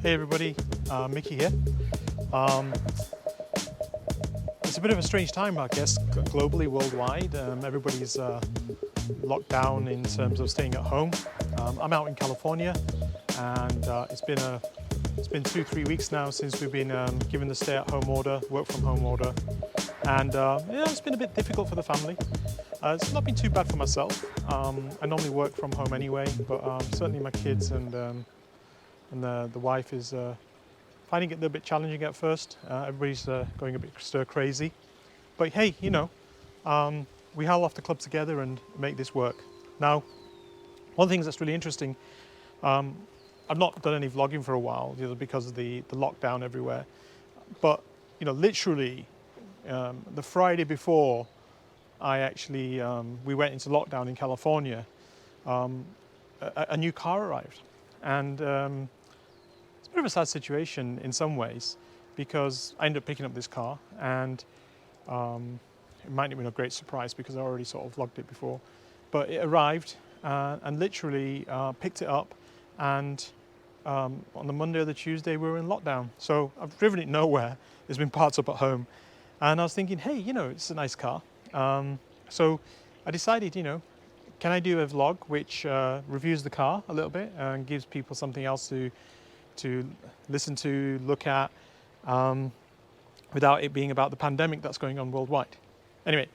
Hey everybody, Mickey here. It's a bit of a strange time, I guess, globally, worldwide. Everybody's locked down in terms of staying at home. I'm out in California, and it's been 2-3 weeks now since we've been given the stay-at-home order, work-from-home order, and it's been a bit difficult for the family. It's not been too bad for myself. I normally work from home anyway, but certainly my kids and the wife is finding it a little bit challenging at first. Everybody's going a bit stir crazy. But hey, we haul off the club together and make this work. Now, one of the things that's really interesting, I've not done any vlogging for a while, because of the lockdown everywhere. But literally, the Friday before we went into lockdown in California, a new car arrived, and it's a bit of a sad situation in some ways, because I ended up picking up this car, and it might have been a great surprise because I already sort of vlogged it before, but it arrived and literally picked it up, and on the Monday or the Tuesday we were in lockdown. So I've driven it nowhere. It's been parked up at home, and I was thinking, hey, it's a nice car. So I decided, can I do a vlog which reviews the car a little bit and gives people something else to listen to, look at, without it being about the pandemic that's going on worldwide. Anyway,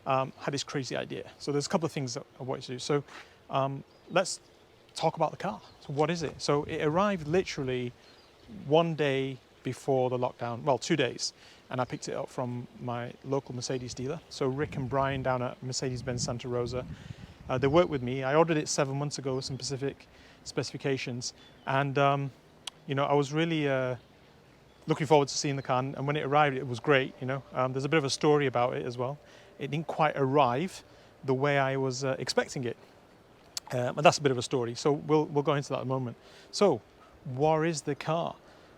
had this crazy idea. So there's a couple of things that I wanted to do. So let's talk about the car. So what is it? So it arrived literally one day before the lockdown, well, 2 days. And I picked it up from my local Mercedes dealer. So Rick and Brian down at Mercedes-Benz Santa Rosa, they worked with me. I ordered it 7 months ago with some specific specifications. And, I was really looking forward to seeing the car. And when it arrived, it was great, There's a bit of a story about it as well. It didn't quite arrive the way I was expecting it. And that's a bit of a story. So we'll go into that in a moment. So what is the car?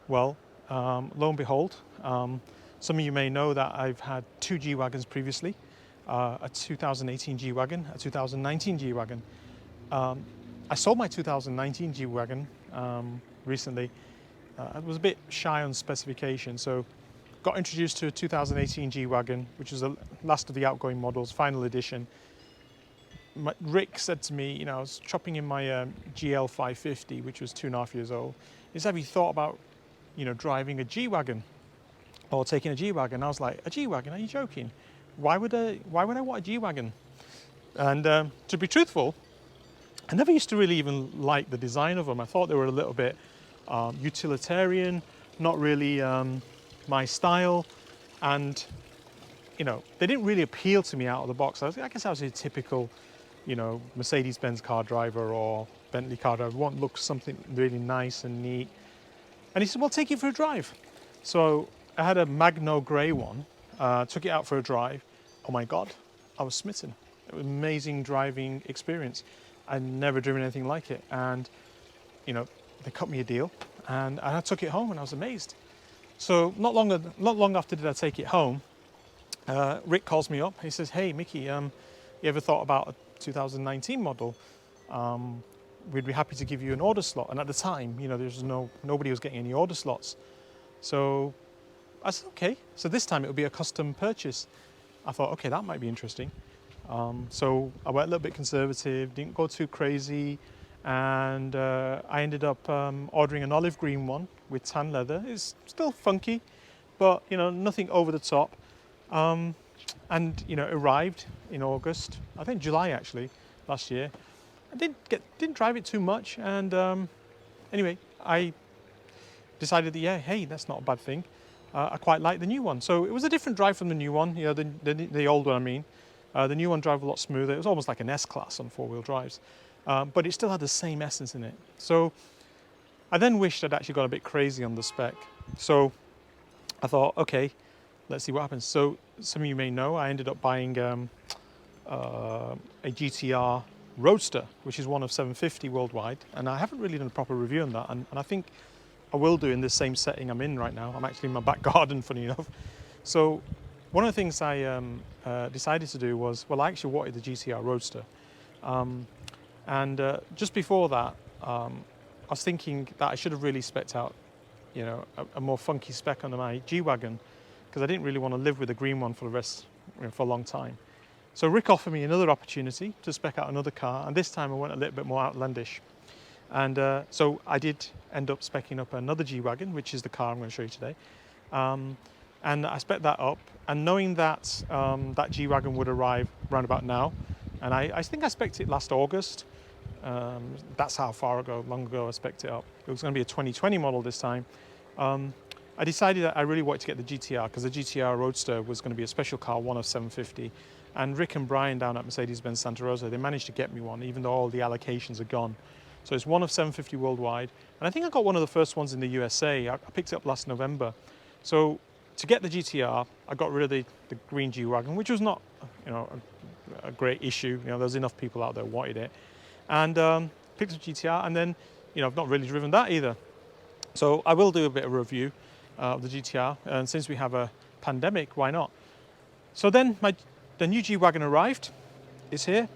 Well, lo and behold, some of you may know that I've had 2 G-Wagons previously, a 2018 G-Wagon, a 2019 G-Wagon. I sold my 2019 G-Wagon recently. I was a bit shy on specification, so got introduced to a 2018 G-Wagon, which is the last of the outgoing models, final edition. Rick said to me, I was chopping in my GL 550, which was 2.5 years old. He said, have you thought about, driving a G-Wagon? Or taking a G-Wagon? I was like, a G-Wagon? Are you joking? Why would I want a G-Wagon? And to be truthful, I never used to really even like the design of them. I thought they were a little bit utilitarian, not really my style, and they didn't really appeal to me out of the box. I guess I was a typical, Mercedes-Benz car driver or Bentley car driver. I want to look something really nice and neat. And he said, well, take it for a drive. So I had a Magno grey one, took it out for a drive. Oh my God, I was smitten. It was an amazing driving experience. I'd never driven anything like it. And, they cut me a deal, and I took it home and I was amazed. So not long after did I take it home, Rick calls me up. He says, hey, Mickey, you ever thought about a 2019 model? We'd be happy to give you an order slot. And at the time, there's nobody was getting any order slots. So I said, okay. So this time it would be a custom purchase. I thought, okay, that might be interesting. So I went a little bit conservative, didn't go too crazy. And I ended up ordering an olive green one with tan leather. It's still funky, but nothing over the top. And it arrived in August, I think July actually, last year. I didn't drive it too much, and anyway, I decided that hey, that's not a bad thing. I quite like the new one. So it was a different drive from the new one, the old one I mean. The new one drove a lot smoother. It was almost like an S-Class on 4-wheel drives, but it still had the same essence in it. So I then wished I'd actually got a bit crazy on the spec. So I thought, okay, let's see what happens. So some of you may know I ended up buying a GTR Roadster, which is one of 750 worldwide, and I haven't really done a proper review on that, and I think I will do in the same setting I'm in right now. I'm actually in my back garden, funny enough. So one of the things I decided to do was, well, I actually wanted the GTR Roadster, and just before that, I was thinking that I should have really spec'd out you know, a more funky spec under my G-Wagon, because I didn't really want to live with a green one for the rest, you know, for a long time. So Rick offered me another opportunity to spec out another car, and this time I went a little bit more outlandish. And so I did end up speccing up another G-Wagon, which is the car I'm going to show you today. And I spec'd that up, and knowing that that G-Wagon would arrive around about now, and I think I spec'd it last August. That's how long ago I spec'd it up. It was going to be a 2020 model this time. I decided that I really wanted to get the GTR, because the GTR Roadster was going to be a special car, one of 750. And Rick and Brian down at Mercedes-Benz Santa Rosa, they managed to get me one, even though all the allocations are gone. So it's one of 750 worldwide. And I think I got one of the first ones in the USA. I picked it up last November. So to get the GTR, I got rid of the green G-Wagon, which was not, you know, a great issue. You know, there's enough people out there who wanted it. And picked up GTR, and then, you know, I've not really driven that either. So I will do a bit of a review of the GTR, and since we have a pandemic, why not? So then the new G-Wagon arrived. It's here.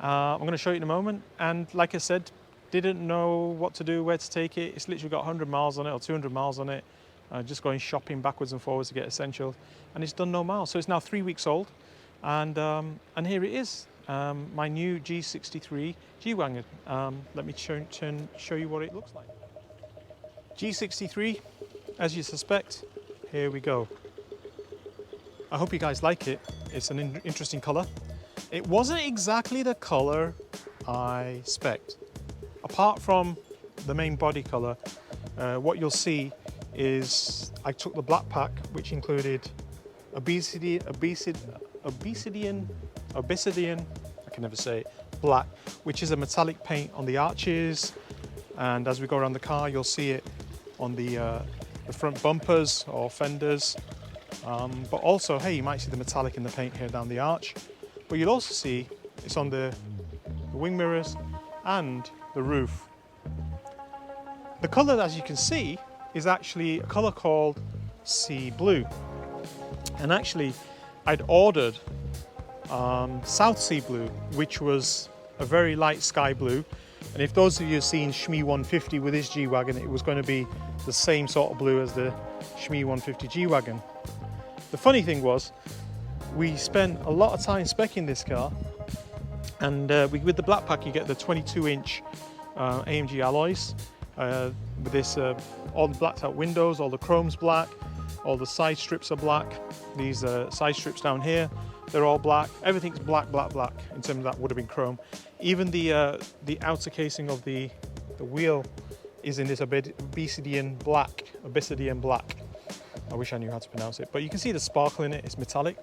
I'm going to show you in a moment. And like I said, didn't know what to do, where to take it. It's literally got 100 miles on it or 200 miles on it. Just going shopping backwards and forwards to get essentials, and it's done no miles. So it's now 3 weeks old, and here it is, my new G63 G-Wagon. Let me show you what it looks like. G63, as you suspect, here we go. I hope you guys like it. It's an interesting color. It wasn't exactly the color I spec'd. Apart from the main body color, what you'll see is I took the black pack, which included obsidian, I can never say it, black, which is a metallic paint on the arches, and as we go around the car, you'll see it on the front bumpers or fenders, but also, hey, you might see the metallic in the paint here down the arch, but you'll also see it's on the wing mirrors and the roof. The color, as you can see, is actually a color called sea blue, and actually I'd ordered South Sea Blue, which was a very light sky blue, and if those of you have seen Shmee 150 with his G-Wagon, it was going to be the same sort of blue as the Shmee 150 G-Wagon. The funny thing was, we spent a lot of time speccing this car, and with the black pack you get the 22-inch AMG alloys, with this, all the blacked out windows, all the chrome's black, all the side strips are black. These side strips down here, they're all black. Everything's black, black, black in terms of that would have been chrome. Even the outer casing of the wheel is in this obsidian black. I wish I knew how to pronounce it, but you can see the sparkle in it. It's metallic,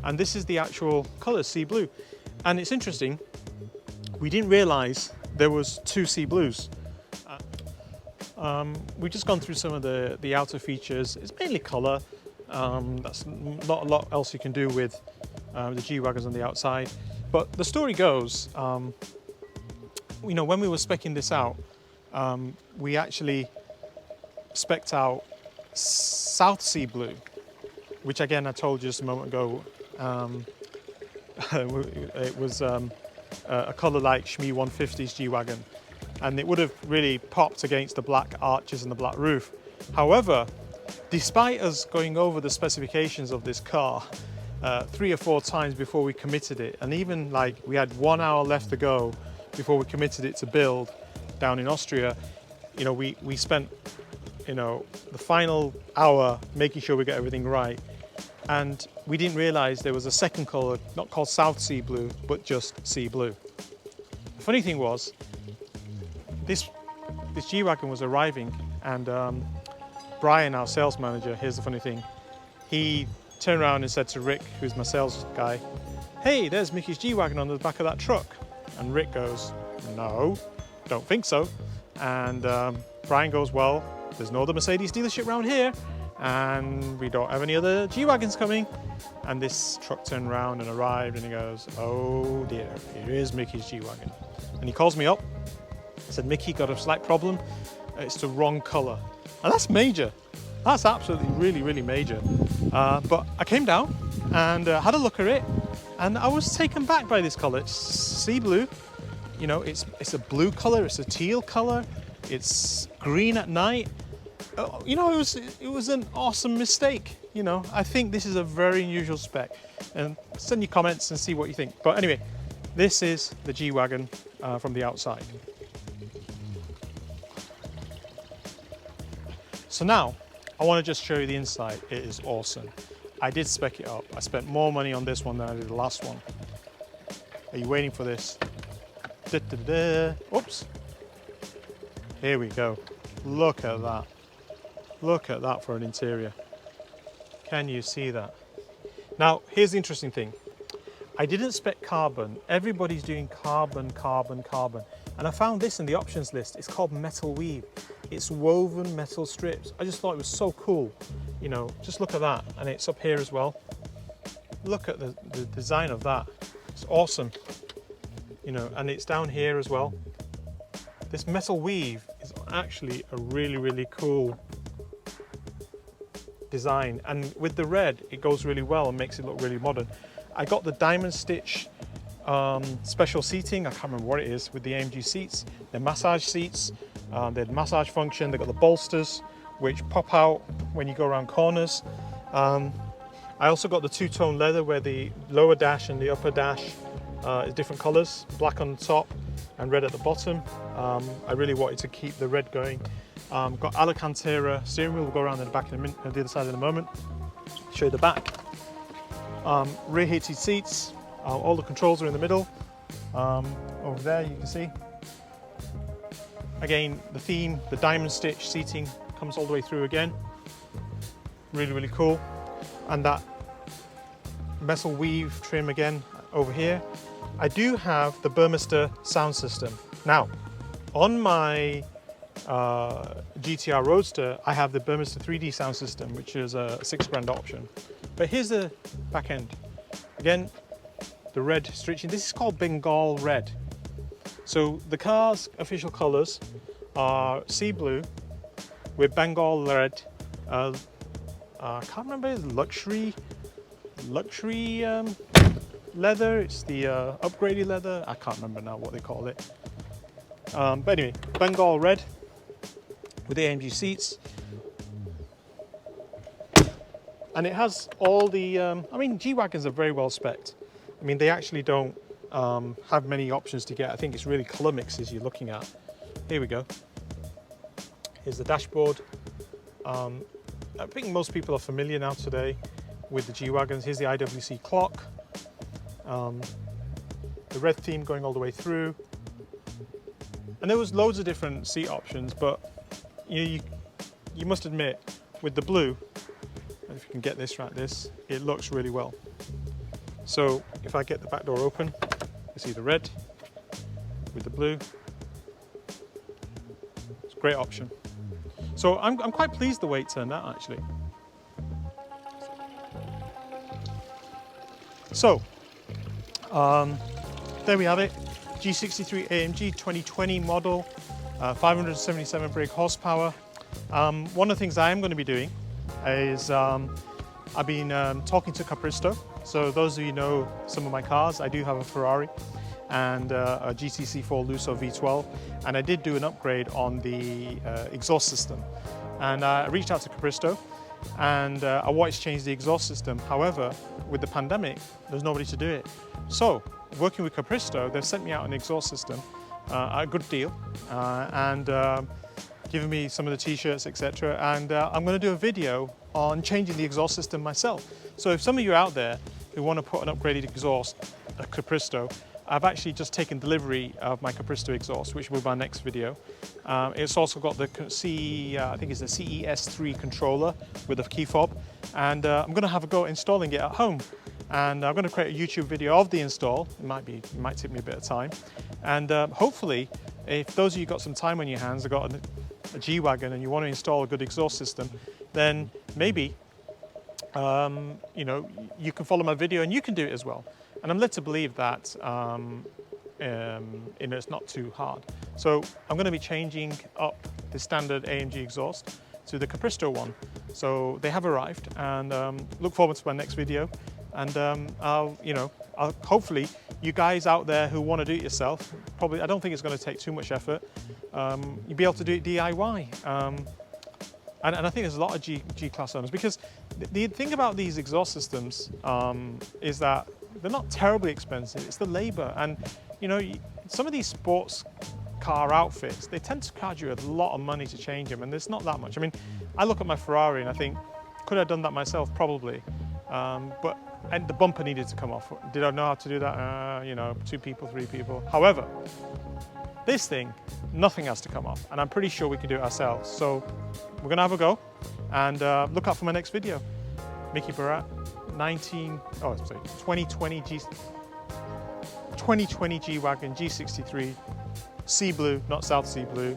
and this is the actual color, sea blue. And it's interesting, we didn't realize there was two sea blues. We've just gone through some of the outer features. It's mainly color. That's not a lot else you can do with the G-Wagons on the outside. But the story goes, you know, when we were speccing this out, we actually specced out South Sea Blue, which again I told you just a moment ago, it was a color like Shmee 150's G-Wagon, and it would have really popped against the black arches and the black roof. However, despite us going over the specifications of this car 3 or 4 times before we committed it, and even like we had 1 hour left to go before we committed it to build down in Austria, you know, we spent, you know, the final hour making sure we get everything right, and we didn't realize there was a second color, not called South Sea Blue, but just Sea Blue. The funny thing was, this G-Wagon was arriving, and Brian, our sales manager, here's the funny thing, he turned around and said to Rick, who's my sales guy, "Hey, there's Mickey's G-Wagon on the back of that truck." And Rick goes, "No, don't think so." And Brian goes, "Well, there's no other Mercedes dealership around here, and we don't have any other G-Wagons coming." And this truck turned around and arrived, and he goes, "Oh dear, here is Mickey's G-Wagon." And he calls me up. I said, "Mickey, got a slight problem. It's the wrong color." And that's major. That's absolutely really, really major. But I came down and had a look at it, and I was taken back by this color. It's sea blue. You know, it's a blue color, it's a teal color, it's green at night. you know, it was an awesome mistake. You know, I think this is a very unusual spec. And send your comments and see what you think. But anyway, this is the G-Wagon from the outside. So now, I want to just show you the inside. It is awesome. I did spec it up. I spent more money on this one than I did the last one. Are you waiting for this? Da, da, da. Oops. Here we go. Look at that. Look at that for an interior. Can you see that? Now, here's the interesting thing. I didn't spec carbon. Everybody's doing carbon, carbon, carbon. And I found this in the options list. It's called metal weave. It's woven metal strips. I just thought it was so cool. You know, just look at that. And it's up here as well. Look at the design of that. It's awesome. You know, and it's down here as well. This metal weave is actually a really, really cool design, and with the red it goes really well and makes it look really modern. I got the diamond stitch special seating. I can't remember what it is with the AMG seats. They're massage seats. They're massage function. They've got the bolsters which pop out when you go around corners. I also got the two-tone leather where the lower dash and the upper dash is different colors, black on the top and red at the bottom. I really wanted to keep the red going. Got Alcantara steering wheel. We'll go around in the back in a minute, the other side in a moment. Show you the back. Rear heated seats. All the controls are in the middle. Over there you can see. Again, the theme, the diamond stitch seating comes all the way through again. Really, really cool. And that metal weave trim again over here. I do have the Burmester sound system. Now, on my GTR Roadster, I have the Burmester 3D sound system, which is a £6,000 option. But here's the back end. Again, the red stitching. This is called Bengal red. So the car's official colours are sea blue with Bengal red. I can't remember, luxury leather. It's the upgraded leather. I can't remember now what they call it. But anyway, Bengal red with the AMG seats. And it has all the, I mean, G-Wagons are very well spec'd. I mean, they actually don't have many options to get. I think it's really colour mixes you're looking at. Here we go. Here's the dashboard. I think most people are familiar now today with the G-Wagons. Here's the IWC clock. The red theme going all the way through. And there was loads of different seat options, but you must admit, with the blue, if you can get this right, it looks really well. So if I get the back door open, you see the red with the blue. It's a great option. So I'm quite pleased the way it turned out, actually. So there we have it. G63 AMG 2020 model, 577 brake horsepower. One of the things I am going to be doing is I've been talking to Capristo. So those of you know some of my cars, I do have a Ferrari and a GT4 Lusso V12, and I did do an upgrade on the exhaust system. And I reached out to Capristo and I wanted to change the exhaust system. However, with the pandemic, there's nobody to do it. So working with Capristo, they've sent me out an exhaust system at a good deal and given me some of the t-shirts, etc. And I'm going to do a video on changing the exhaust system myself. So if some of you out there who want to put an upgraded exhaust, a Capristo, I've actually just taken delivery of my Capristo exhaust, which will be my next video. It's also got the I think it's the CES3 controller with a key fob, and I'm going to have a go at installing it at home. And I'm going to create a YouTube video of the install. It might take me a bit of time, and hopefully, if those of you got some time on your hands, have got a G-Wagon and you want to install a good exhaust system, then maybe you know, you can follow my video and you can do it as well. And I'm led to believe that you know, it's not too hard. So I'm going to be changing up the standard AMG exhaust to the Capristo one. So they have arrived, and look forward to my next video. And I'll hopefully you guys out there who want to do it yourself, probably, I don't think it's going to take too much effort. You'll be able to do it DIY. And I think there's a lot of G-Class owners, because the thing about these exhaust systems is that they're not terribly expensive, it's the labor. And you know, some of these sports car outfits, they tend to charge you a lot of money to change them, and there's not that much. I mean, I look at my Ferrari and I think, could I have done that myself? Probably. And the bumper needed to come off. Did I know how to do that? You know, 2 people, 3 people. However, this thing, nothing has to come off, and I'm pretty sure we can do it ourselves. So we're gonna have a go, and look out for my next video. Mickey Barat, 2020 G-Wagon, G63, sea blue, not South Sea blue.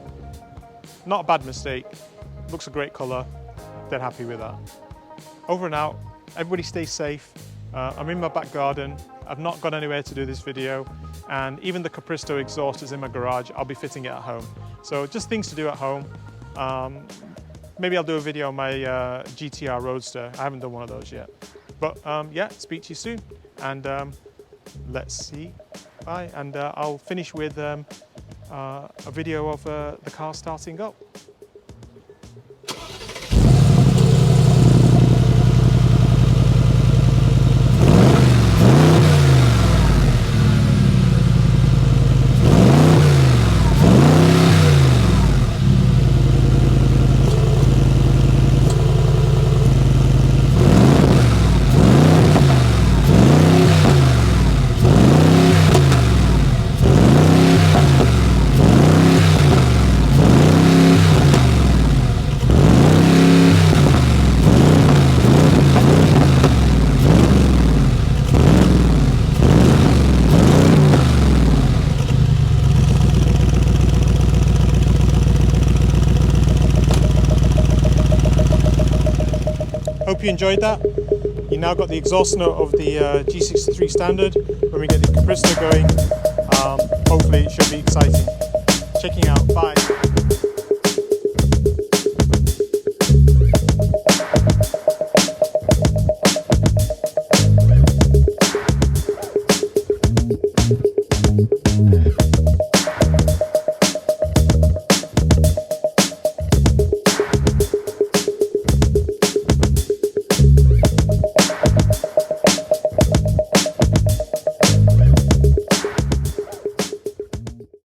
Not a bad mistake, looks a great color, dead happy with that. Over and out, everybody stay safe. I'm in my back garden, I've not gone anywhere to do this video, and even the Capristo exhaust is in my garage. I'll be fitting it at home. So just things to do at home. Maybe I'll do a video on my GTR Roadster. I haven't done one of those yet. But yeah, speak to you soon, and let's see. Bye, and I'll finish with a video of the car starting up. Hope you enjoyed that. You now got the exhaust note of the G63 standard. When we get the Capristo going, hopefully it should be exciting. Checking out, bye.